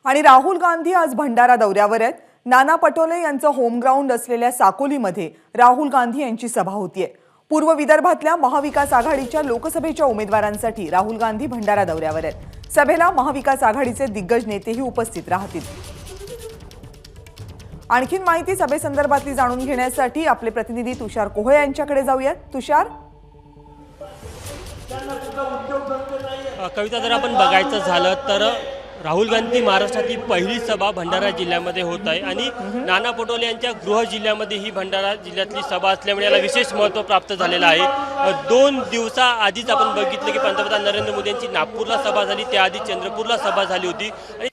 आणि राहुल गांधी आज भंडारा दौऱ्यावर आहेत। नाना पटोले यांचं होम ग्राउंड असलेल्या साकोलीमध्ये राहुल गांधी यांची सभा होतीये। पूर्व विदर्भातल्या महाविकास आघाडीच्या लोकसभेच्या उमेदवारांसाठी राहुल गांधी भंडारा दौऱ्यावर आहेत। सभेला महाविकास आघाडीचे दिग्गज नेतेही उपस्थित राहतील। आणखीन माहिती सभेसंदर्भातली जाणून घेण्यासाठी आपले प्रतिनिधी तुषार कोहळे यांच्याकडे जाऊयात। तुषार, कविता, जर आपण बघायचं झालं तर राहुल गांधी महाराष्ट्रातील पहिली सभा भंडारा जिल्ह्यामध्ये होत आहे आणि नाना पटोले यांच्या गृह जिल्ह्यामध्ये ही भंडारा जिल्ह्यातली सभा असल्यामुळे याला विशेष महत्त्व प्राप्त झालेलं आहे। 2 दिवसाआधीच आपण बघितलं की पंतप्रधान नरेंद्र मोदी यांची नागपूरला सभा झाली, त्याआधी चंद्रपूरला सभा झाली होती आणि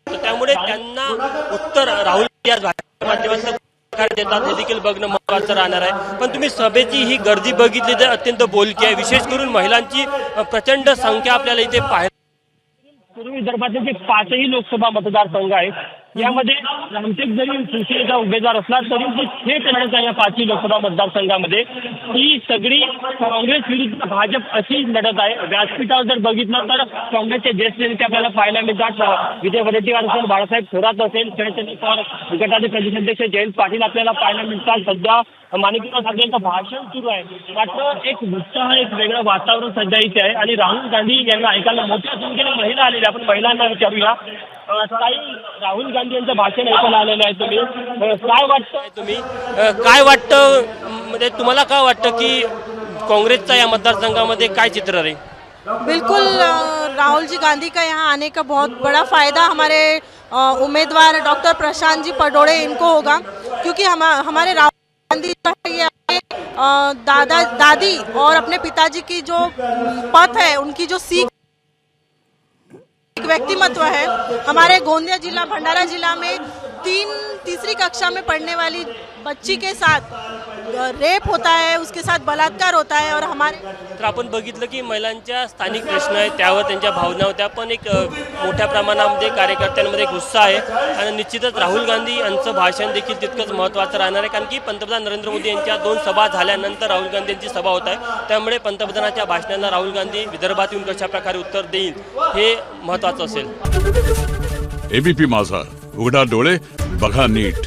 त्यामुळे त्यांना उत्तर राहुल माध्यमांचं देतात हे देखील बघणं महत्त्वाचं राहणार आहे। पण तुम्ही सभेची ही गर्दी बघितली तर अत्यंत बोलकी आहे। विशेष करून महिलांची प्रचंड संख्या आपल्याला इथे पाहायला। पूर्व विदर्भातील जे 5ही लोकसभा मतदारसंघ आहेत यामध्ये रामटेक जरी शिवसेनेचा उमेदवार असला तरी जी थेट लढत आहे या 5ही लोकसभा मतदारसंघामध्ये ती सगळी काँग्रेस विरुद्ध भाजप अशी लढत आहे। व्यासपीठावर जर बघितलं तर काँग्रेसचे ज्येष्ठ नेते आपल्याला पाहायला मिळतात। विजय वडेट्टीवार असेल, बाळासाहेब थोरात असेल, शरदचंद्र पवार गटाचे प्रदेशाध्यक्ष जयंत पाटील आपल्याला पाहायला मिळतात। सध्या माणिकराव ठाकरे यांचं भाषण सुरू आहे, मात्र एक उत्साह, एक वेगळं वातावरण सध्या इथे आहे आणि राहुल गांधी यांना ऐकायला मोठ्या संख्येने महिला आलेल्या। आपण महिलांना विचारूया, ताई, राहुल गांधी यांचं भाषण ऐकायला आलेलं आहे, तुम्ही काय वाटतं? काय वाटतं म्हणजे तुम्हाला काय वाटतं की काँग्रेसचा या मतदारसंघामध्ये काय चित्र राहील? बिल्कुल, राहुल जी गांधी का यहाँ आने का बहुत बड़ा फ़ायदा हमारे उम्मीदवार डॉक्टर प्रशांत जी पटोले इनको होगा, क्योंकि हमारे राहुल गांधी दादा दादी और अपने पिताजी की जो पथ है, उनकी जो सीख व्यक्तिमत्व है। हमारे गोंदिया जिला भंडारा जिला में तीसरी कक्षा में पढ़ने वाली बच्ची के साथ रेप होता है, उसके साथ बलात्कार होता है और हमारे तर आपण बघितलं की महिलांच्या स्थानिक प्रश्न आहेत, त्यावर त्यांच्या भावना होत्या, पण एक मोठ्या प्रमाणामध्ये कार्यकर्त्यांमध्ये एक उत्साह आहे आणि निश्चितच राहुल गांधी यांचं भाषण देखील तितकंच महत्त्वाचं राहणार आहे, कारण की पंतप्रधान नरेंद्र मोदी यांच्या 2 सभा झाल्यानंतर राहुल गांधी यांची सभा होत आहे। त्यामुळे पंतप्रधानाच्या भाषणाला राहुल गांधी विदर्भात येऊन कशा प्रकारे उत्तर देईल हे महत्त्वाचं असेल। एबीपी माझा, उघडा डोळे बघा नीट।